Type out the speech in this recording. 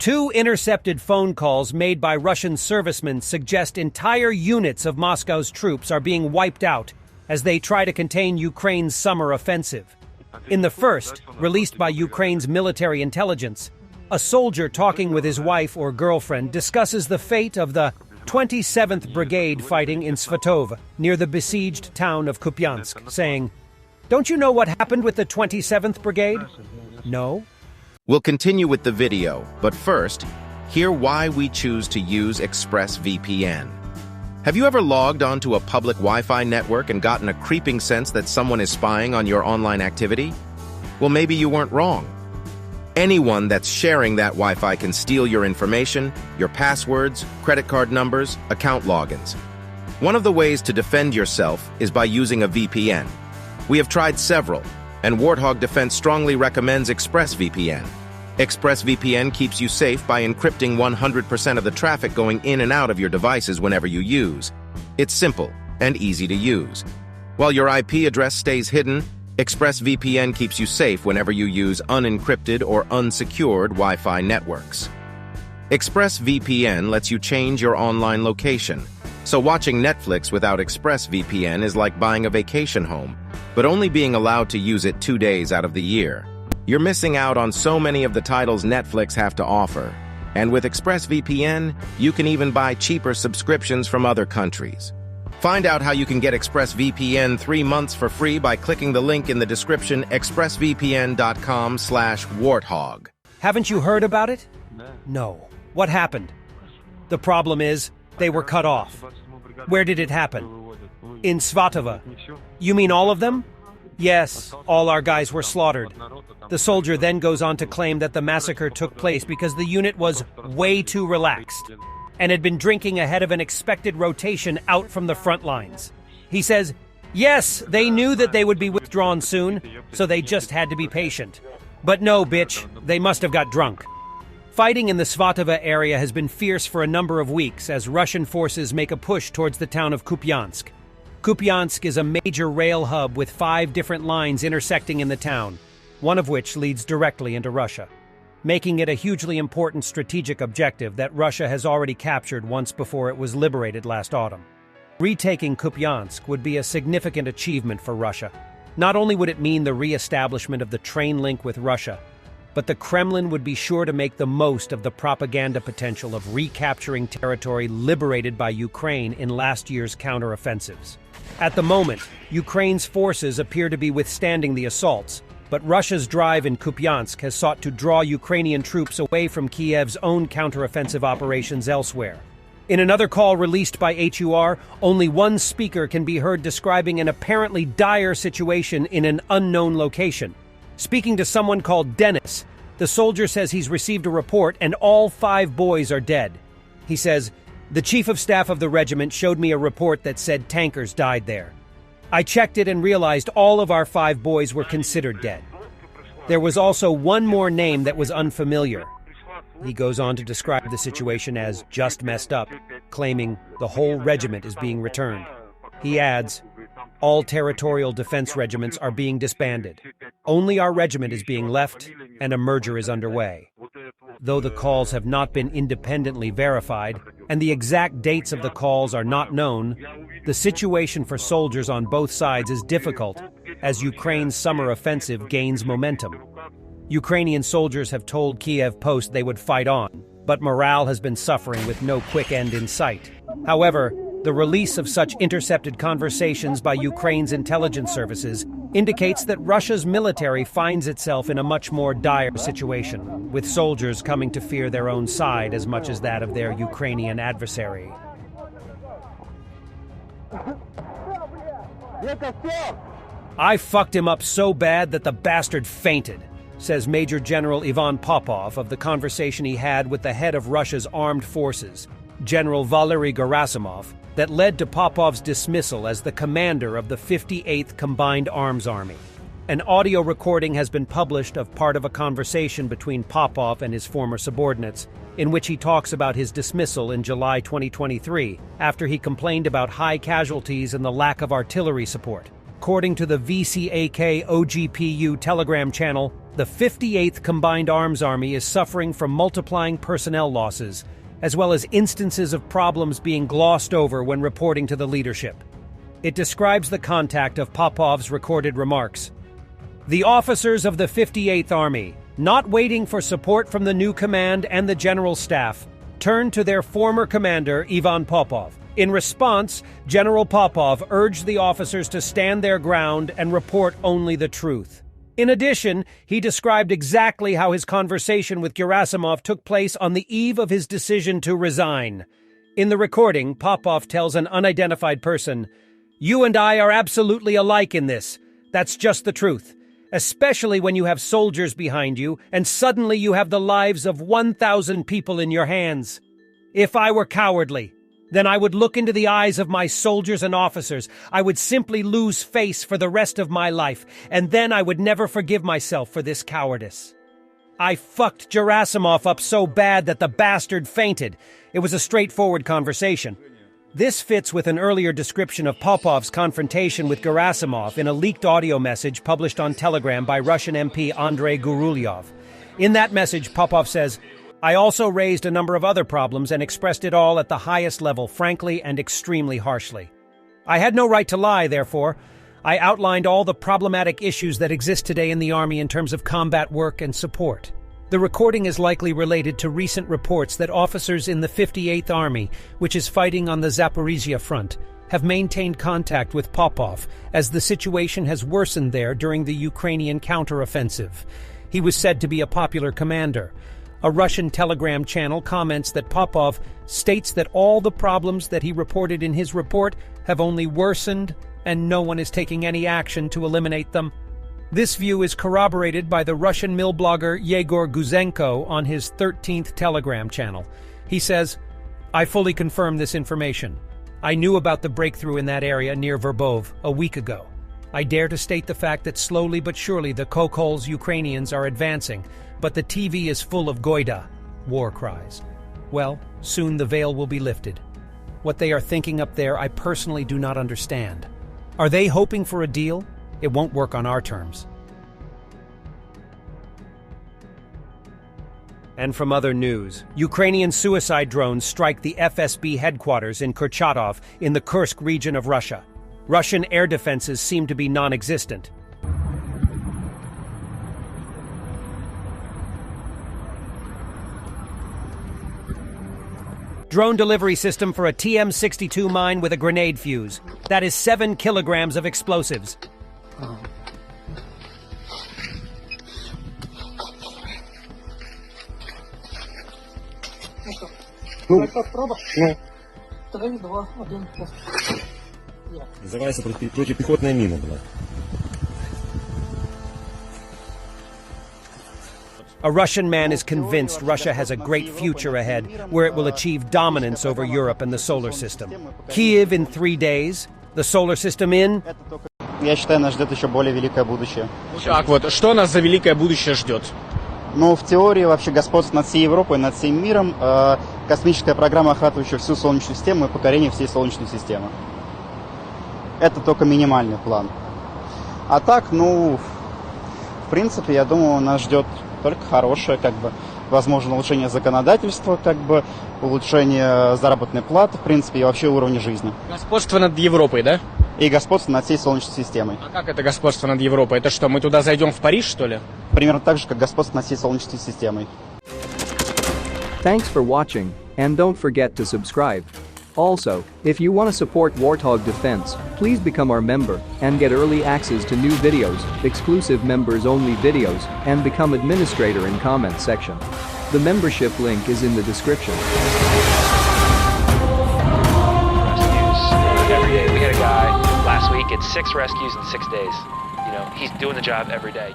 Two intercepted phone calls made by Russian servicemen suggest entire units of Moscow's troops are being wiped out as they try to contain Ukraine's summer offensive. In the first, released by Ukraine's military intelligence, a soldier talking with his wife or girlfriend discusses the fate of the 27th Brigade fighting in Svatov, near the besieged town of Kupiansk, saying, "Don't you know what happened with the 27th Brigade?" "No." We'll continue with the video, but first, hear why we choose to use ExpressVPN. Have you ever logged onto a public Wi-Fi network and gotten a creeping sense that someone is spying on your online activity? Well, maybe you weren't wrong. Anyone that's sharing that Wi-Fi can steal your information, your passwords, credit card numbers, account logins. One of the ways to defend yourself is by using a VPN. We have tried several, and Warthog Defense strongly recommends ExpressVPN. ExpressVPN keeps you safe by encrypting 100% of the traffic going in and out of your devices whenever you use. It's simple and easy to use. While your IP address stays hidden, ExpressVPN keeps you safe whenever you use unencrypted or unsecured Wi-Fi networks. ExpressVPN lets you change your online location, so watching Netflix without ExpressVPN is like buying a vacation home, but only being allowed to use it 2 days out of the year. You're missing out on so many of the titles Netflix have to offer. And with ExpressVPN, you can even buy cheaper subscriptions from other countries. Find out how you can get ExpressVPN 3 months for free by clicking the link in the description, expressvpn.com/warthog. Haven't you heard about it? No. What happened? The problem is, they were cut off. Where did it happen? In Svatova. You mean all of them? Yes, all our guys were slaughtered. The soldier then goes on to claim that the massacre took place because the unit was way too relaxed and had been drinking ahead of an expected rotation out from the front lines. He says, yes, they knew that they would be withdrawn soon, so they just had to be patient. But no, bitch, they must have got drunk. Fighting in the Svatova area has been fierce for a number of weeks as Russian forces make a push towards the town of Kupiansk. Kupiansk is a major rail hub with 5 different lines intersecting in the town, one of which leads directly into Russia, making it a hugely important strategic objective that Russia has already captured once before it was liberated last autumn. Retaking Kupiansk would be a significant achievement for Russia. Not only would it mean the re-establishment of the train link with Russia, but the Kremlin would be sure to make the most of the propaganda potential of recapturing territory liberated by Ukraine in last year's counteroffensives. At the moment, Ukraine's forces appear to be withstanding the assaults, but Russia's drive in Kupiansk has sought to draw Ukrainian troops away from Kiev's own counteroffensive operations elsewhere. In another call released by HUR, only one speaker can be heard describing an apparently dire situation in an unknown location. Speaking to someone called Dennis, the soldier says he's received a report and all 5 boys are dead. He says, "The chief of staff of the regiment showed me a report that said tankers died there. I checked it and realized all of our 5 boys were considered dead. There was also one more name that was unfamiliar." He goes on to describe the situation as just messed up, claiming the whole regiment is being returned. He adds, "All territorial defense regiments are being disbanded. Only our regiment is being left, and a merger is underway." Though the calls have not been independently verified, and the exact dates of the calls are not known, the situation for soldiers on both sides is difficult as Ukraine's summer offensive gains momentum. Ukrainian soldiers have told Kiev Post they would fight on, but morale has been suffering with no quick end in sight. However, the release of such intercepted conversations by Ukraine's intelligence services indicates that Russia's military finds itself in a much more dire situation, with soldiers coming to fear their own side as much as that of their Ukrainian adversary. "I fucked him up so bad that the bastard fainted," says Major General Ivan Popov of the conversation he had with the head of Russia's armed forces, General Valery Gerasimov, that led to Popov's dismissal as the commander of the 58th Combined Arms Army. An audio recording has been published of part of a conversation between Popov and his former subordinates, in which he talks about his dismissal in July 2023, after he complained about high casualties and the lack of artillery support. According to the VCAK OGPU Telegram channel, The 58th Combined Arms Army is suffering from multiplying personnel losses, as well as instances of problems being glossed over when reporting to the leadership. It describes the contact of Popov's recorded remarks. The officers of the 58th Army, not waiting for support from the new command and the general staff, turned to their former commander, Ivan Popov. In response, General Popov urged the officers to stand their ground and report only the truth. In addition, he described exactly how his conversation with Gerasimov took place on the eve of his decision to resign. In the recording, Popov tells an unidentified person, "You and I are absolutely alike in this. That's just the truth. Especially when you have soldiers behind you, and suddenly you have the lives of 1,000 people in your hands. If I were cowardly, then I would look into the eyes of my soldiers and officers. I would simply lose face for the rest of my life, and then I would never forgive myself for this cowardice. I fucked Gerasimov up so bad that the bastard fainted. It was a straightforward conversation." This fits with an earlier description of Popov's confrontation with Gerasimov in a leaked audio message published on Telegram by Russian MP Andrei Gurulyov. In that message, Popov says, "I also raised a number of other problems and expressed it all at the highest level, frankly and extremely harshly. I had no right to lie, therefore. I outlined all the problematic issues that exist today in the Army in terms of combat work and support." The recording is likely related to recent reports that officers in the 58th Army, which is fighting on the Zaporizhia front, have maintained contact with Popov as the situation has worsened there during the Ukrainian counteroffensive. He was said to be a popular commander. A Russian Telegram channel comments that Popov states that all the problems that he reported in his report have only worsened and no one is taking any action to eliminate them. This view is corroborated by the Russian mill blogger Yegor Guzenko on his 13th Telegram channel. He says, "I fully confirm this information. I knew about the breakthrough in that area near Verbov a week ago. I dare to state the fact that slowly but surely the Kokol's Ukrainians are advancing, but the TV is full of Goida, war cries. Well, soon the veil will be lifted. What they are thinking up there, I personally do not understand. Are they hoping for a deal? It won't work on our terms." And from other news, Ukrainian suicide drones strike the FSB headquarters in Kurchatov in the Kursk region of Russia. Russian air defenses seem to be non-existent. Drone delivery system for a TM-62 mine with a grenade fuse. That is 7 kilograms of explosives. Называется противопехотная мина была. A Russian man is convinced Russia has a great future ahead, where it will achieve dominance over Europe and the solar system. Kyiv in 3 days, the solar system in... Я считаю, нас ждет еще более великое будущее. Так вот, что нас за великое будущее ждет? Ну, в теории вообще господство над всей Европой, над всем миром, космическая программа, охватывающая всю Солнечную систему и покорение всей Солнечной системы. Это только минимальный план. А так, ну, в принципе, я думаю, нас ждет только хорошее, возможно, улучшение законодательства, улучшение заработной платы, в принципе, и вообще уровня жизни. Господство над Европой, да? И господство над всей Солнечной системой. А как это господство над Европой? Это что, мы туда зайдем в Париж, что ли? Примерно так же, как господство над всей Солнечной системой. Thanks for watching, and don't forget to subscribe. Also, if you want to support Warthog Defense, please become our member and get early access to new videos, exclusive members-only videos, and become administrator in comment section. The membership link is in the description. Every day. We had a guy last week, it's 6 rescues in 6 days. You know, he's doing the job every day.